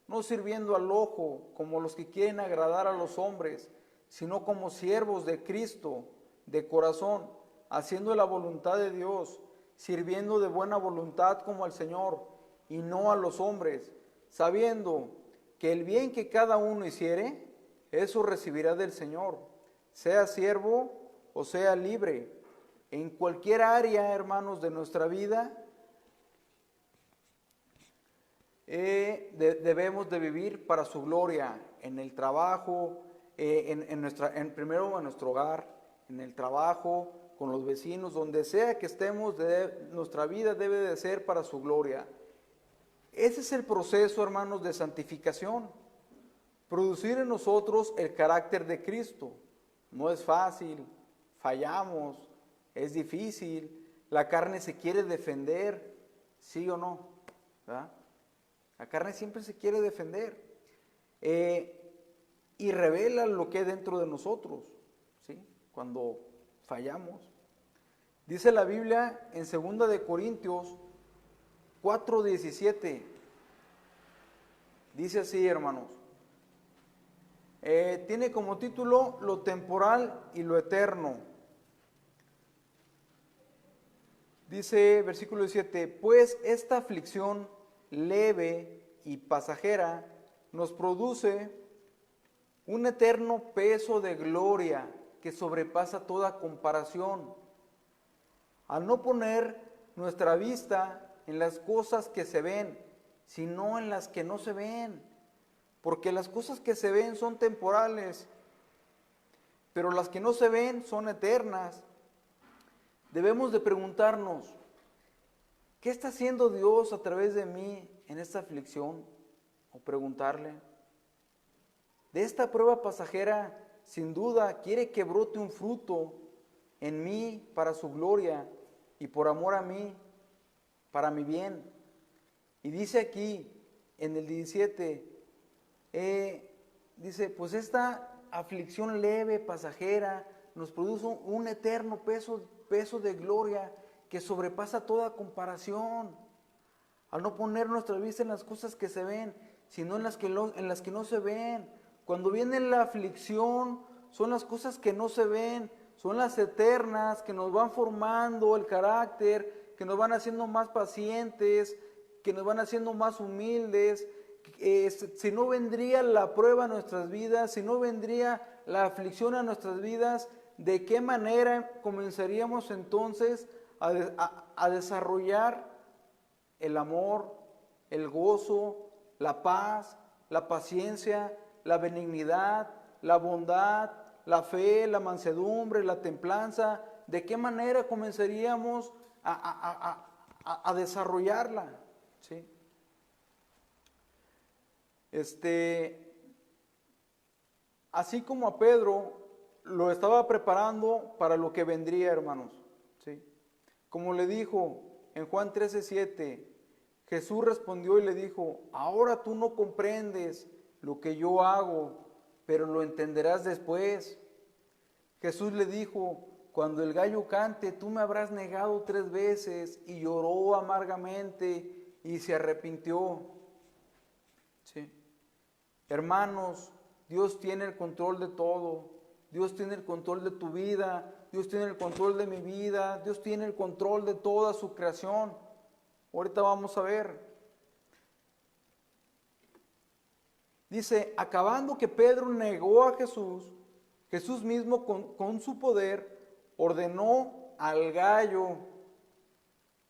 no sirviendo al ojo como los que quieren agradar a los hombres, sino como siervos de Cristo, de corazón, haciendo la voluntad de Dios, sirviendo de buena voluntad como al Señor, y no a los hombres, sabiendo que el bien que cada uno hiciere, eso recibirá del Señor, sea siervo o sea libre. En cualquier área, hermanos, de nuestra vida, debemos de vivir para su gloria, en el trabajo, primero en nuestro hogar, en el trabajo, con los vecinos, donde sea que estemos, nuestra vida debe de ser para su gloria. Ese es el proceso, hermanos, de santificación. Producir en nosotros el carácter de Cristo. No es fácil, fallamos, es difícil, la carne se quiere defender, ¿sí o no? ¿Verdad? La carne siempre se quiere defender y revela lo que hay dentro de nosotros, ¿sí? Cuando fallamos. Dice la Biblia en 2 de Corintios 4:17, dice así, hermanos, tiene como título lo temporal y lo eterno. Dice versículo 17, pues esta aflicción leve y pasajera nos produce un eterno peso de gloria que sobrepasa toda comparación, al no poner nuestra vista en las cosas que se ven, sino en las que no se ven, porque las cosas que se ven son temporales, pero las que no se ven son eternas. Debemos de preguntarnos, ¿qué está haciendo Dios a través de mí en esta aflicción? O preguntarle, de esta prueba pasajera, sin duda, quiere que brote un fruto en mí para su gloria y por amor a mí, para mi bien. Y dice aquí, en el 17, dice, pues esta aflicción leve, pasajera, nos produce un eterno peso de gloria que sobrepasa toda comparación, al no poner nuestra vista en las cosas que se ven, sino en las que no se ven. Cuando viene la aflicción, son las cosas que no se ven, son las eternas que nos van formando el carácter, que nos van haciendo más pacientes, que nos van haciendo más humildes. Si no vendría la prueba a nuestras vidas, si no vendría la aflicción a nuestras vidas, ¿de qué manera comenzaríamos entonces a desarrollar el amor, el gozo, la paz, la paciencia, la benignidad, la bondad, la fe, la mansedumbre, la templanza? ¿De qué manera comenzaríamos a desarrollarla? ¿Sí? Así como a Pedro lo estaba preparando para lo que vendría, hermanos, ¿sí? Como le dijo en Juan 13:7, Jesús respondió y le dijo, ahora tú no comprendes lo que yo hago, pero lo entenderás después. Jesús le dijo, cuando el gallo cante, tú me habrás negado 3 veces, y lloró amargamente y se arrepintió. ¿Sí? Hermanos, Dios tiene el control de todo. Dios tiene el control de tu vida. Dios tiene el control de mi vida. Dios tiene el control de toda su creación. Ahorita vamos a ver. Dice, acabando que Pedro negó a Jesús, Jesús mismo con su poder ordenó al gallo.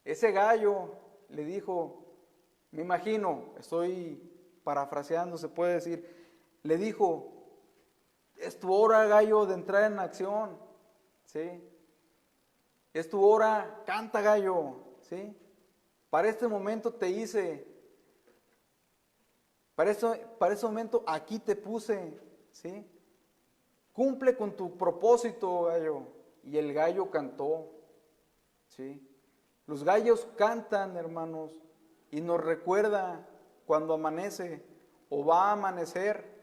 Ese gallo le dijo, me imagino, estoy parafraseando, se puede decir, le dijo, es tu hora, gallo, de entrar en acción, ¿sí? Es tu hora, canta, gallo, ¿sí? Para este momento te hice, para ese momento aquí te puse, ¿sí? Cumple con tu propósito, gallo. Y el gallo cantó, ¿sí? Los gallos cantan, hermanos, y nos recuerda cuando amanece o va a amanecer.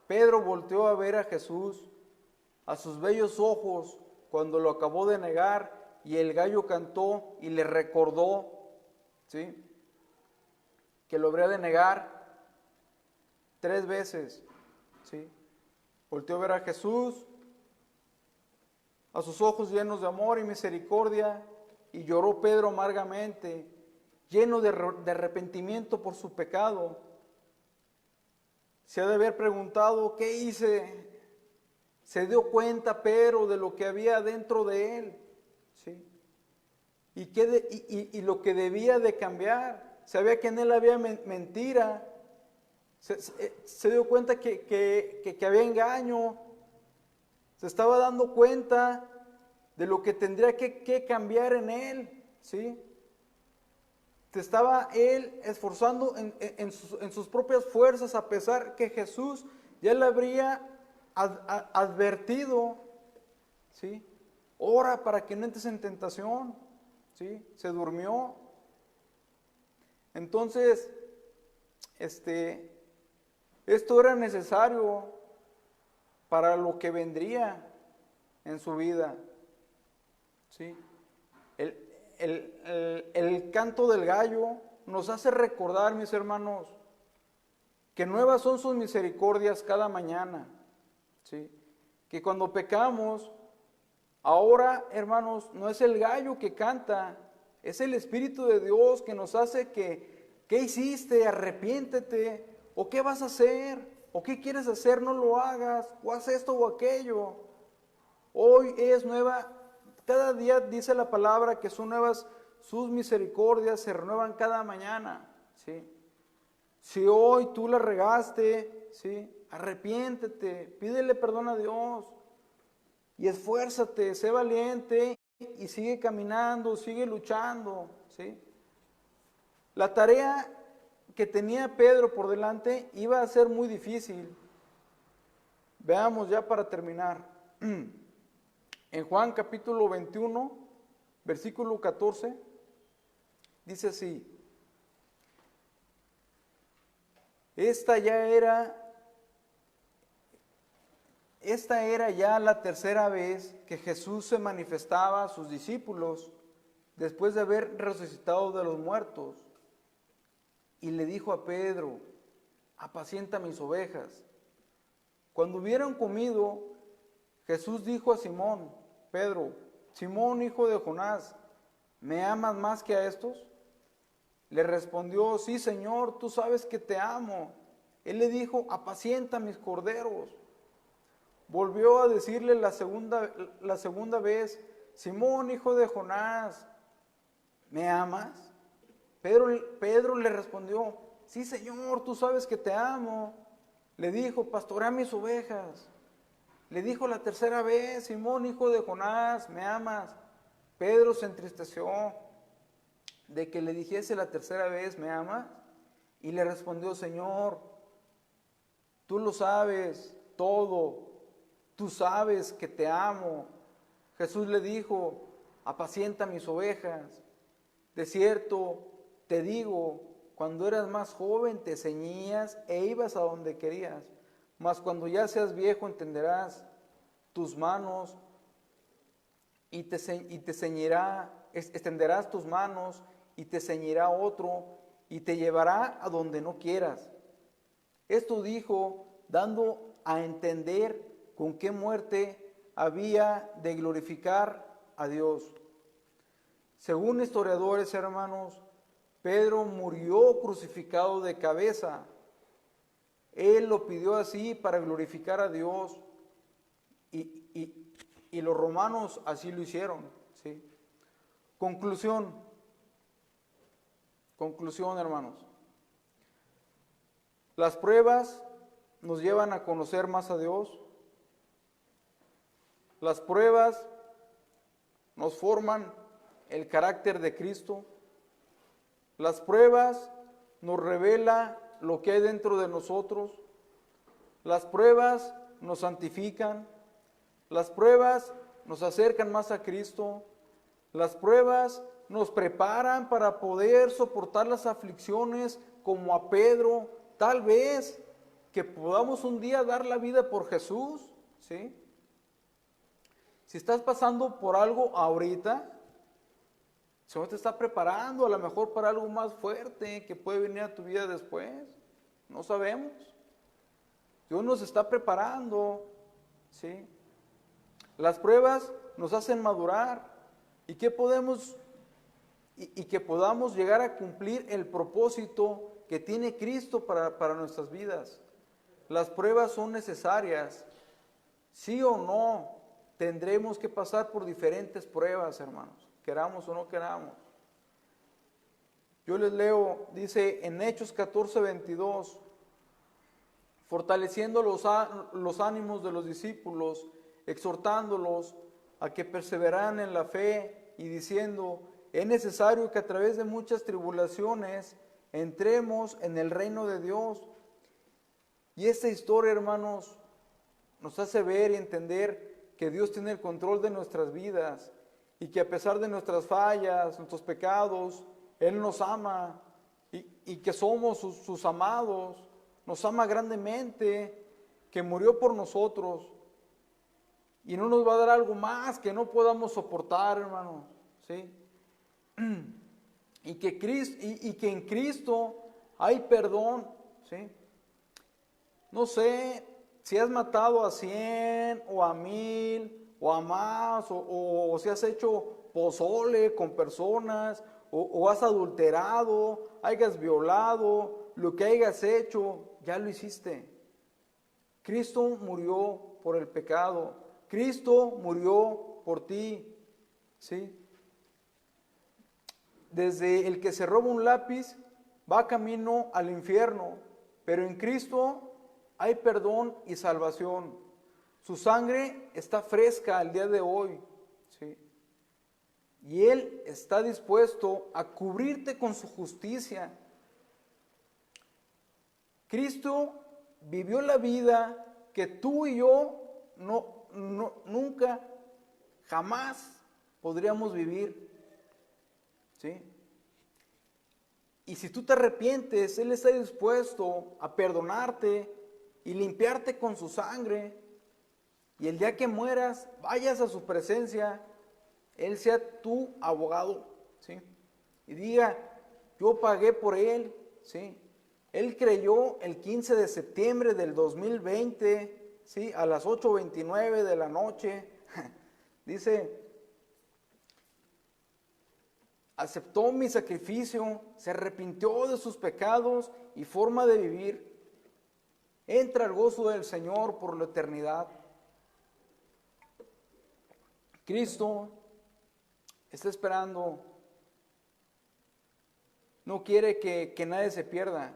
Pedro volteó a ver a Jesús, a sus bellos ojos, cuando lo acabó de negar, y el gallo cantó y le recordó, ¿sí?, que lo habría de negar 3 veces, ¿sí? Volteó a ver a Jesús, a sus ojos llenos de amor y misericordia, y lloró Pedro amargamente, lleno de arrepentimiento por su pecado. Se ha de haber preguntado, ¿qué hice? Se dio cuenta Pedro de lo que había dentro de él, ¿sí? Y lo que debía de cambiar. Sabía que en él había mentira. Se dio cuenta que había engaño. Se estaba dando cuenta de lo que tendría que cambiar en él, ¿sí? Se estaba él esforzando en sus propias fuerzas, a pesar que Jesús ya le habría advertido, ¿sí? Ora para que no entres en tentación, ¿sí? Se durmió. Entonces, esto era necesario para lo que vendría en su vida, ¿sí? El canto del gallo nos hace recordar, mis hermanos, que nuevas son sus misericordias cada mañana, ¿sí? Que cuando pecamos, ahora, hermanos, no es el gallo que canta, es el Espíritu de Dios que nos hace ¿qué hiciste? Arrepiéntete. ¿O qué vas a hacer? ¿O qué quieres hacer? No lo hagas. O haz esto o aquello. Hoy es nueva. Cada día dice la palabra que son nuevas sus misericordias, se renuevan cada mañana, ¿sí? Si hoy tú la regaste, ¿sí?, arrepiéntete, pídele perdón a Dios y esfuérzate, sé valiente y sigue caminando, sigue luchando, ¿sí? La tarea que tenía Pedro por delante iba a ser muy difícil. Veamos ya para terminar. En Juan capítulo 21, versículo 14, dice así: Esta era ya la tercera vez que Jesús se manifestaba a sus discípulos después de haber resucitado de los muertos. Y le dijo a Pedro: apacienta mis ovejas. Cuando hubieron comido, Jesús dijo a Simón: Pedro, Simón, hijo de Jonás, ¿me amas más que a estos? Le respondió: sí, Señor, tú sabes que te amo. Él le dijo: apacienta mis corderos. Volvió a decirle la segunda vez: Simón, hijo de Jonás, ¿me amas? Pedro le respondió: sí, Señor, tú sabes que te amo. Le dijo: pastorea mis ovejas. Le dijo la tercera vez: Simón, hijo de Jonás, ¿me amas? Pedro se entristeció de que le dijese la tercera vez: ¿me amas? Y le respondió: Señor, tú lo sabes todo, tú sabes que te amo. Jesús le dijo: apacienta mis ovejas. De cierto te digo, cuando eras más joven te ceñías e ibas a donde querías, mas cuando ya seas viejo extenderás tus manos y te extenderás tus manos y te ceñirá otro y te llevará a donde no quieras. Esto dijo, dando a entender con qué muerte había de glorificar a Dios. Según historiadores, hermanos, Pedro murió crucificado de cabeza. Él lo pidió así para glorificar a Dios y los romanos así lo hicieron, ¿sí? Conclusión, hermanos. Las pruebas nos llevan a conocer más a Dios. Las pruebas nos forman el carácter de Cristo. Las pruebas nos revelan lo que hay dentro de nosotros. Las pruebas nos santifican, las pruebas nos acercan más a Cristo, las pruebas nos preparan para poder soportar las aflicciones como a Pedro, tal vez que podamos un día dar la vida por Jesús, ¿sí? Si estás pasando por algo ahorita, el Señor te está preparando a lo mejor para algo más fuerte que puede venir a tu vida después, no sabemos. Dios nos está preparando, ¿sí? Las pruebas nos hacen madurar y que podamos llegar a cumplir el propósito que tiene Cristo para nuestras vidas. Las pruebas son necesarias, sí o no, tendremos que pasar por diferentes pruebas, hermanos, queramos o no queramos. Yo les leo, dice en Hechos 14:22, fortaleciendo los ánimos de los discípulos, exhortándolos a que perseveraran en la fe y diciendo, es necesario que a través de muchas tribulaciones entremos en el reino de Dios. Y esta historia, hermanos, nos hace ver y entender que Dios tiene el control de nuestras vidas y que a pesar de nuestras fallas, nuestros pecados, Él nos ama y que somos sus amados, nos ama grandemente, que murió por nosotros y no nos va a dar algo más que no podamos soportar, hermanos, ¿sí? Y que en Cristo hay perdón, ¿sí? No sé si has matado a 100 o a 1000 o a más, o si has hecho pozole con personas, o has adulterado, hayas violado, lo que hayas hecho, ya lo hiciste. Cristo murió por el pecado, Cristo murió por ti, ¿sí? Desde el que se roba un lápiz va camino al infierno, pero en Cristo hay perdón y salvación. Su sangre está fresca al día de hoy, ¿sí? Y Él está dispuesto a cubrirte con su justicia. Cristo vivió la vida que tú y yo nunca, jamás podríamos vivir, ¿sí? Y si tú te arrepientes, Él está dispuesto a perdonarte y limpiarte con su sangre. Y el día que mueras, vayas a su presencia, Él sea tu abogado, ¿sí? Y diga, yo pagué por Él, ¿sí? Él creyó el 15 de septiembre del 2020, ¿sí? A las 8:29 de la noche. Dice, aceptó mi sacrificio, se arrepintió de sus pecados y forma de vivir. Entra al gozo del Señor por la eternidad. Cristo está esperando, no quiere que nadie se pierda,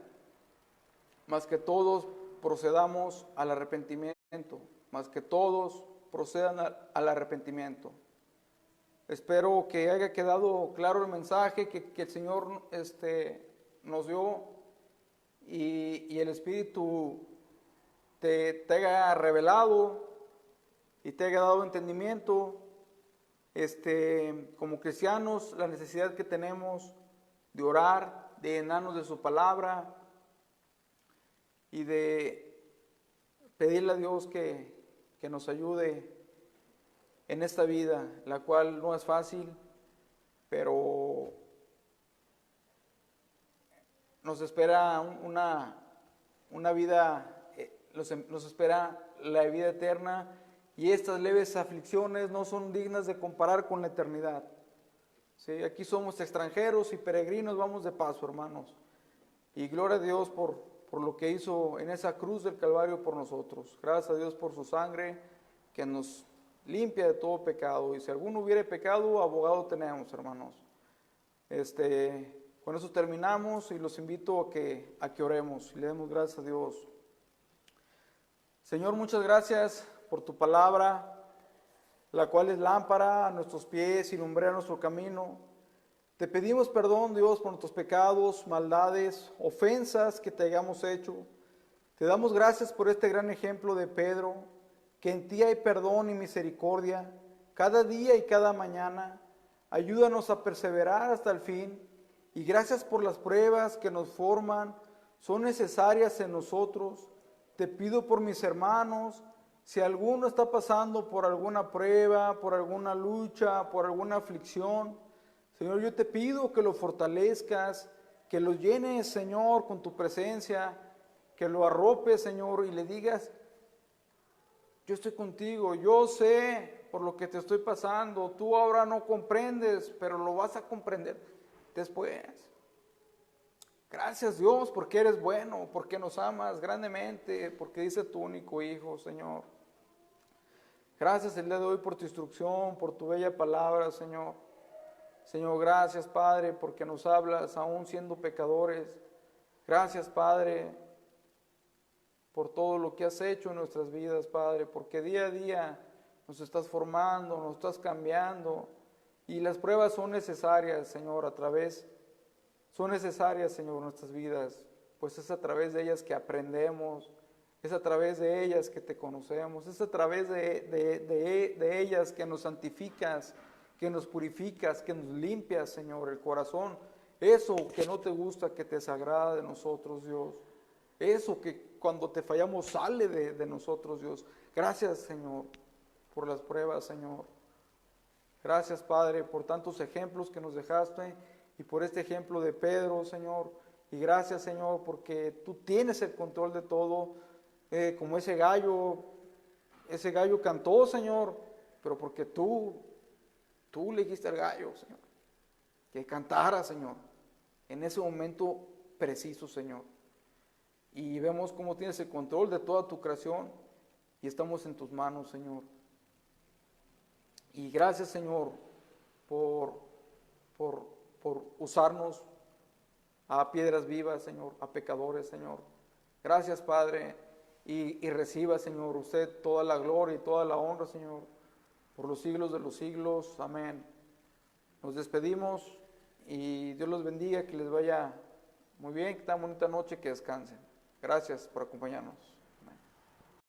más que todos procedamos al arrepentimiento, más que todos procedan al arrepentimiento. Espero que haya quedado claro el mensaje que el Señor nos dio y el Espíritu te haya revelado y te haya dado entendimiento, como cristianos, la necesidad que tenemos de orar, de llenarnos de su palabra y de pedirle a Dios que nos ayude en esta vida, la cual no es fácil, pero nos espera una vida, nos espera la vida eterna, y estas leves aflicciones no son dignas de comparar con la eternidad. ¿Sí? Aquí somos extranjeros y peregrinos, vamos de paso, hermanos. Y gloria a Dios por lo que hizo en esa cruz del Calvario por nosotros. Gracias a Dios por su sangre que nos limpia de todo pecado. Y si alguno hubiere pecado, abogado tenemos, hermanos. Con eso terminamos y los invito a que oremos y le demos gracias a Dios. Señor, muchas gracias por tu palabra, la cual es lámpara a nuestros pies y lumbrera nuestro camino. Te pedimos perdón, Dios, por nuestros pecados, maldades, ofensas que te hayamos hecho. Te damos gracias por este gran ejemplo de Pedro, que en ti hay perdón y misericordia cada día y cada mañana. Ayúdanos a perseverar hasta el fin y gracias por las pruebas que nos forman, son necesarias en nosotros. Te pido por mis hermanos, si alguno está pasando por alguna prueba, por alguna lucha, por alguna aflicción, Señor, yo te pido que lo fortalezcas, que lo llenes, Señor, con tu presencia, que lo arropes, Señor, y le digas, yo estoy contigo, yo sé por lo que te estoy pasando, tú ahora no comprendes, pero lo vas a comprender después. Gracias Dios porque eres bueno, porque nos amas grandemente, porque dice tu único Hijo, Señor. Gracias el día de hoy por tu instrucción, por tu bella palabra, Señor. Señor, gracias Padre porque nos hablas aún siendo pecadores. Gracias Padre por todo lo que has hecho en nuestras vidas, Padre, porque día a día nos estás formando, nos estás cambiando y las pruebas son necesarias, Señor, son necesarias, Señor, en nuestras vidas, pues es a través de ellas que aprendemos, es a través de ellas que te conocemos, es a través de ellas que nos santificas, que nos purificas, que nos limpias, Señor, el corazón, eso que no te gusta, que te desagrada de nosotros, Dios, eso que cuando te fallamos sale de nosotros, Dios. Gracias, Señor, por las pruebas, Señor. Gracias, Padre, por tantos ejemplos que nos dejaste y por este ejemplo de Pedro, Señor. Y gracias, Señor, porque tú tienes el control de todo, como ese gallo cantó, Señor, pero porque tú le dijiste al gallo, Señor, que cantara, Señor, en ese momento preciso, Señor. Y vemos cómo tienes el control de toda tu creación y estamos en tus manos, Señor. Y gracias, Señor, por usarnos a piedras vivas, Señor, a pecadores, Señor. Gracias, Padre, y reciba, Señor, usted toda la gloria y toda la honra, Señor, por los siglos de los siglos. Amén. Nos despedimos y Dios los bendiga, que les vaya muy bien, que tengan bonita noche, que descansen. Gracias por acompañarnos.